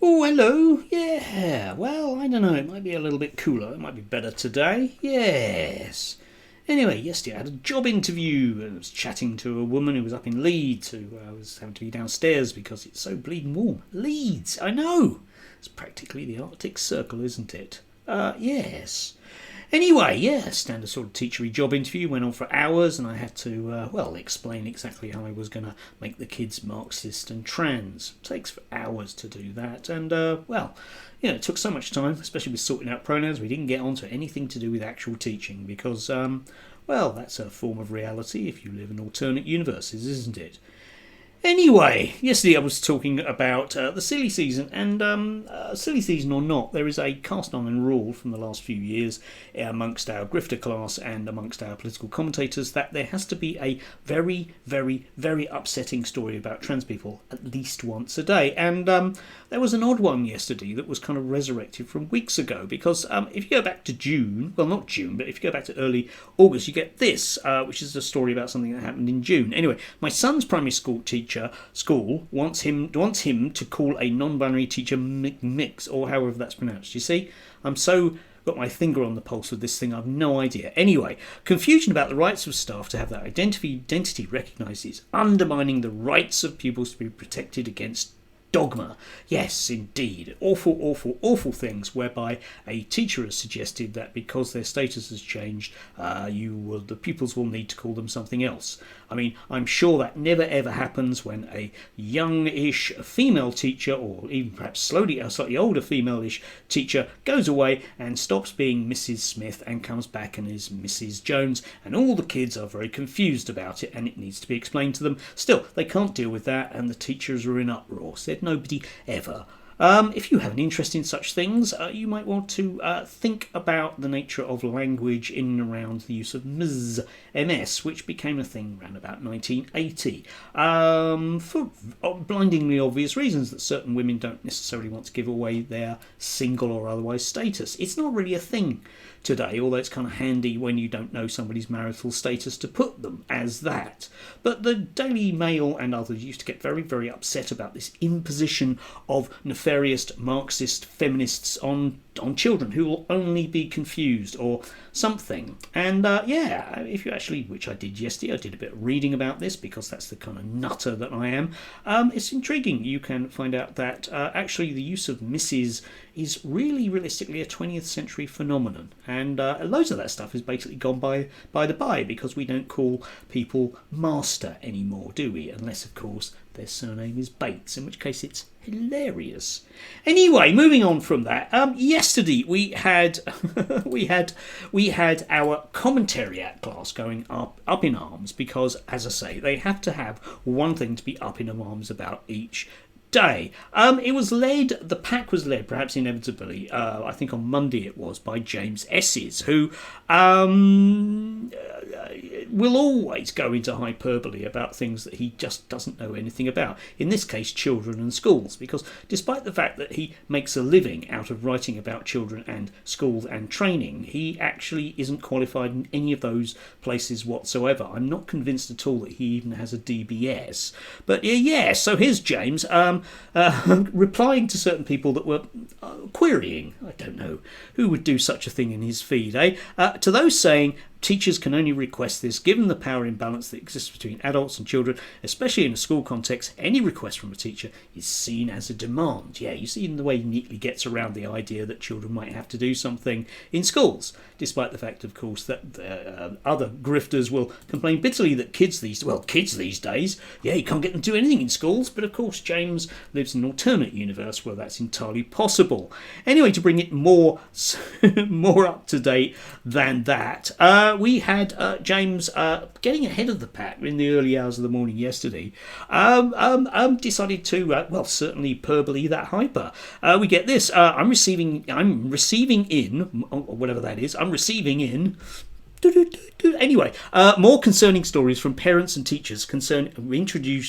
Oh, hello. Yeah. Well, I don't know. It might be a little bit cooler. It might be better today. Yes. Anyway, yesterday I had a job interview. I was chatting to a woman who was up in Leeds who was having to be downstairs because it's so bleeding warm. Leeds, I know. It's practically the Arctic Circle, isn't it? Yes. Anyway, yeah, standard sort of teachery job interview went on for hours, and I had to, explain exactly how I was going to make the kids Marxist and trans. It takes for hours to do that, and, it took so much time, especially with sorting out pronouns, we didn't get onto anything to do with actual teaching, because, that's a form of reality if you live in alternate universes, isn't it? Anyway, yesterday I was talking about the silly season, and silly season or not, there is a cast iron rule from the last few years amongst our Grifter class and amongst our political commentators that there has to be a very, very, very upsetting story about trans people at least once a day. And there was an odd one yesterday that was kind of resurrected from weeks ago, because if you go back to June, well, not June, but if you go back to early August, you get this, which is a story about something that happened in June. Anyway, my son's primary school wants him to call a non-binary teacher mix, or however that's pronounced. You see, I'm so got my finger on the pulse with this thing, I've no idea. Anyway, confusion about the rights of staff to have their identity recognised is undermining the rights of pupils to be protected against dogma. Yes, indeed. Awful, awful, awful things whereby a teacher has suggested that because their status has changed, the pupils will need to call them something else. I mean, I'm sure that never ever happens when a youngish female teacher, or even perhaps slightly older female-ish teacher, goes away and stops being Mrs. Smith and comes back and is Mrs. Jones, and all the kids are very confused about it, and it needs to be explained to them. Still, they can't deal with that, and the teachers are in uproar. Said nobody ever. If you have an interest in such things, you might want to think about the nature of language in and around the use of MS, which became a thing around about 1980, for blindingly obvious reasons that certain women don't necessarily want to give away their single or otherwise status. It's not really a thing today, although it's kind of handy when you don't know somebody's marital status to put them as that. But the Daily Mail and others used to get very, very upset about this imposition of nefarious Marxist feminists on children who will only be confused or something. And if you actually, which I did yesterday, I did a bit of reading about this because that's the kind of nutter that I am. It's intriguing. You can find out that actually the use of Mrs. is really realistically a 20th century phenomenon, and loads of that stuff is basically gone by the by, because we don't call people master anymore, do we? Unless, of course, their surname is Bates, in which case it's hilarious. Anyway, moving on from that, yesterday we had we had our commentariat class going up in arms, because, as I say, they have to have one thing to be up in arms about each day. The pack was led, perhaps inevitably, I think on Monday it was, by James Esses, who will always go into hyperbole about things that he just doesn't know anything about. In this case, children and schools, because despite the fact that he makes a living out of writing about children and schools and training, he actually isn't qualified in any of those places whatsoever. I'm not convinced at all that he even has a DBS. But so here's James replying to certain people that were querying, I don't know, who would do such a thing in his feed, to those saying teachers can only request this given the power imbalance that exists between adults and children, especially in a school context. Any request from a teacher is seen as a demand. Yeah, you see in the way he neatly gets around the idea that children might have to do something in schools, despite the fact, of course, that other grifters will complain bitterly that kids these days, you can't get them to do anything in schools. But of course, James lives in an alternate universe where that's entirely possible. Anyway, to bring it more up to date than that, we had James getting ahead of the pack in the early hours of the morning yesterday. Decided to, certainly hyperbole that hyper. We get this. I'm receiving in, or whatever that is. I'm receiving in Anyway, more concerning stories from parents and teachers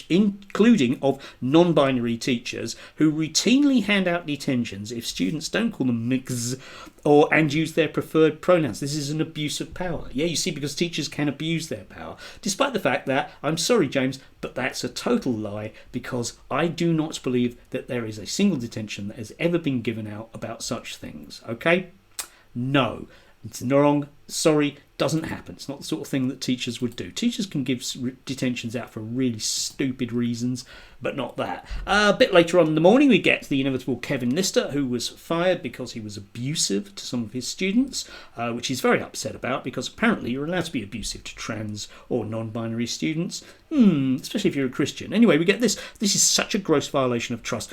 including of non-binary teachers who routinely hand out detentions if students don't call them mix and use their preferred pronouns. This is an abuse of power. Yeah, you see, because teachers can abuse their power, despite the fact that, I'm sorry, James, but that's a total lie, because I do not believe that there is a single detention that has ever been given out about such things. Okay? No. It's wrong. Sorry, doesn't happen. It's not the sort of thing that teachers would do. Teachers can give detentions out for really stupid reasons, but not that. A bit later on in the morning, we get the inevitable Kevin Lister, who was fired because he was abusive to some of his students, which he's very upset about, because apparently you're allowed to be abusive to trans or non-binary students, especially if you're a Christian. Anyway, we get this. This is such a gross violation of trust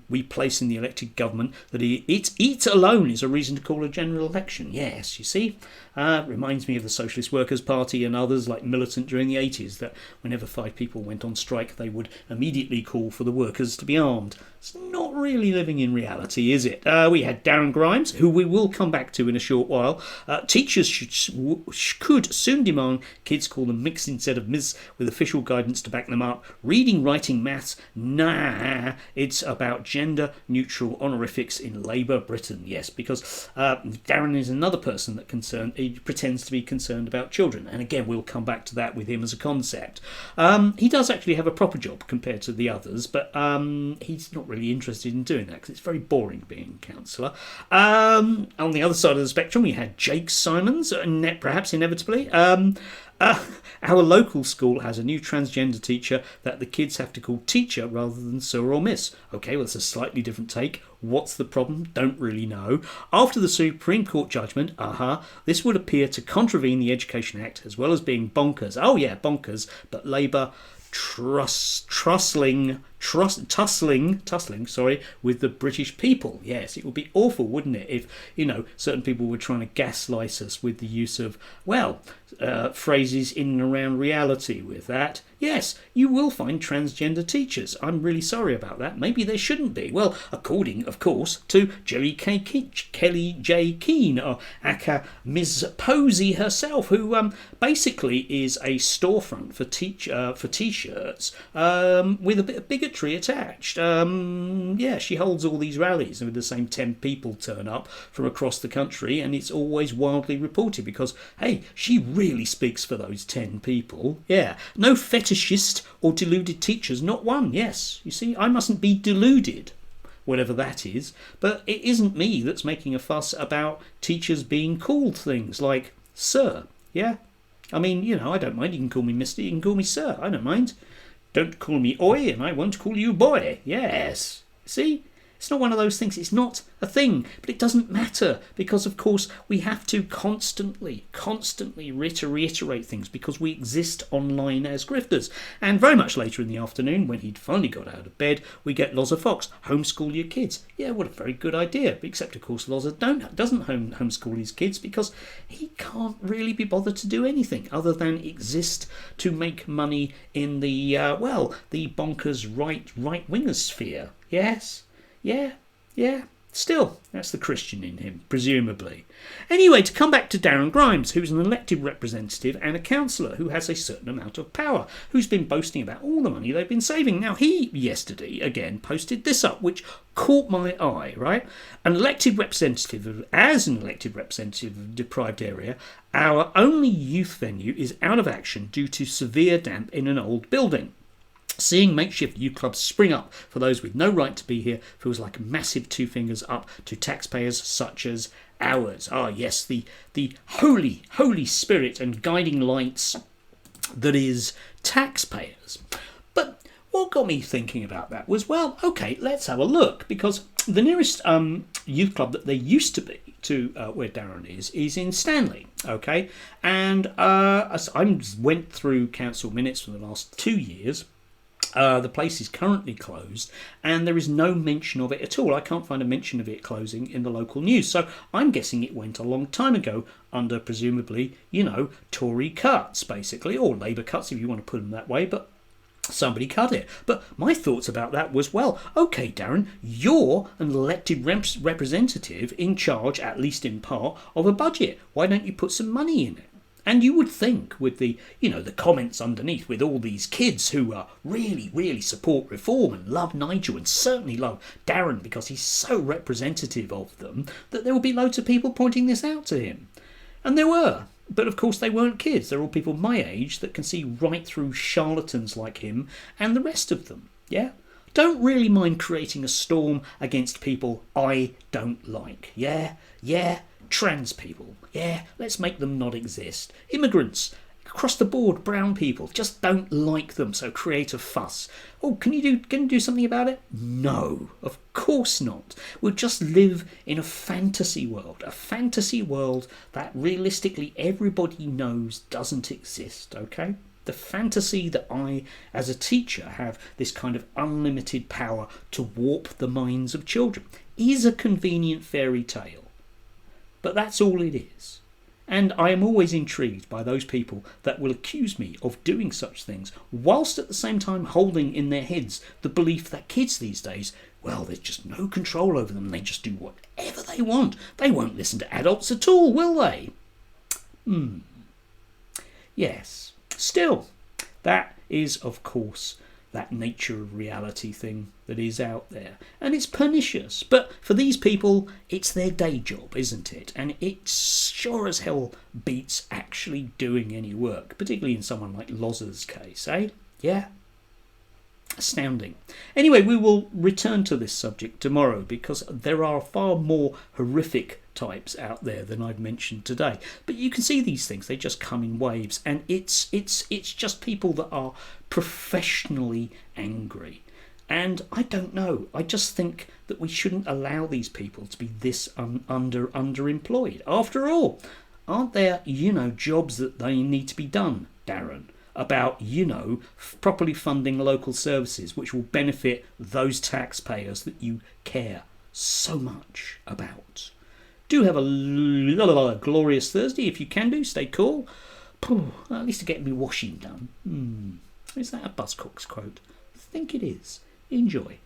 we place in the elected government that it alone is a reason to call a general election. Yes, you see? Reminds me of the Socialist Workers' Party and others like Militant during the 80s, that whenever 5 people went on strike, they would immediately call for the workers to be armed. It's not really living in reality, is it? We had Darren Grimes, who we will come back to in a short while. Teachers could soon demand kids call them mix instead of ms, with official guidance to back them up. Reading, writing, maths, nah. It's about gender-neutral honorifics in Labour Britain. Yes, because Darren is another person that he pretends to be concerned about children. And again, we'll come back to that with him as a concept. He does actually have a proper job compared to the others, but he's not really interested in doing that because it's very boring being a counsellor. On the other side of the spectrum, we had Jake Simons, perhaps inevitably. Our local school has a new transgender teacher that the kids have to call teacher rather than sir or miss. Okay, well, that's a slightly different take. What's the problem? Don't really know. After the Supreme Court judgment, this would appear to contravene the Education Act as well as being bonkers. Oh yeah, bonkers. But Labour tussling with the British people. Yes, it would be awful, wouldn't it, if, certain people were trying to gaslight us with the use of, phrases in and around reality with that. Yes, you will find transgender teachers. I'm really sorry about that. Maybe there shouldn't be. Well, according, of course, to Kelly J. Keane, or aka Ms. Posey herself, who basically is a storefront for T-shirts with a bit of bigotry attached. She holds all these rallies with the same 10 people turn up from across the country, and it's always wildly reported because, hey, she really speaks for those 10 people. Yeah, no fetishist or deluded teachers, not one. Yes, you see, I mustn't be deluded, whatever that is, but it isn't me that's making a fuss about teachers being called things like sir. Yeah, I mean, I don't mind. You can call me mister, you can call me sir, I don't mind. Don't call me oi and I won't call you boy. Yes, see, it's not one of those things. It's not a thing, but it doesn't matter because, of course, we have to constantly reiterate things because we exist online as grifters. And very much later in the afternoon, when he'd finally got out of bed, we get Loza Fox, homeschool your kids. Yeah, what a very good idea. Except, of course, Loza doesn't homeschool his kids because he can't really be bothered to do anything other than exist to make money in the bonkers right-winger sphere. Yes. Yeah. Still, that's the Christian in him, presumably. Anyway, to come back to Darren Grimes, who's an elected representative and a councillor who has a certain amount of power, who's been boasting about all the money they've been saving. Now, he, yesterday, again, posted this up, which caught my eye, right? As an elected representative of a deprived area, our only youth venue is out of action due to severe damp in an old building. Seeing makeshift youth clubs spring up for those with no right to be here feels like a massive 2 fingers up to taxpayers such as ours. Ah, yes, the holy spirit and guiding lights that is taxpayers. But what got me thinking about that was, okay, let's have a look, because the nearest youth club that there used to be to where Darren is in Stanley, okay? And as I went through council minutes for the last 2 years. The place is currently closed and there is no mention of it at all. I can't find a mention of it closing in the local news. So I'm guessing it went a long time ago under presumably, Tory cuts basically, or Labour cuts if you want to put them that way, but somebody cut it. But my thoughts about that was, okay, Darren, you're an elected representative in charge, at least in part, of a budget. Why don't you put some money in it? And you would think with the, the comments underneath, with all these kids who really, really support reform and love Nigel and certainly love Darren because he's so representative of them, that there would be loads of people pointing this out to him. And there were. But of course they weren't kids. They're all people my age that can see right through charlatans like him and the rest of them. Yeah? Don't really mind creating a storm against people I don't like. Yeah? Trans people. Yeah, let's make them not exist. Immigrants. Across the board, brown people. Just don't like them, so create a fuss. Oh, can you do something about it? No, of course not. We'll just live in a fantasy world. A fantasy world that realistically everybody knows doesn't exist, okay? The fantasy that I, as a teacher, have this kind of unlimited power to warp the minds of children is a convenient fairy tale. But that's all it is. And I am always intrigued by those people that will accuse me of doing such things, whilst at the same time holding in their heads the belief that kids these days, well, there's just no control over them. They just do whatever they want. They won't listen to adults at all, will they? Yes. Still, that is, of course, that nature of reality thing that is out there. And it's pernicious. But for these people, it's their day job, isn't it? And it sure as hell beats actually doing any work, particularly in someone like Loz's case, eh? Yeah? Astounding. Anyway, we will return to this subject tomorrow because there are far more horrific types out there than I've mentioned today. But you can see these things, they just come in waves, and it's just people that are professionally angry. And I don't know, I just think that we shouldn't allow these people to be this underemployed. After all, aren't there, jobs that they need to be done, Darren? About, properly funding local services which will benefit those taxpayers that you care so much about. Do have a glorious Thursday if you can do. Stay cool. At least to get me washing done. Is that a Buzzcocks quote? I think it is. Enjoy.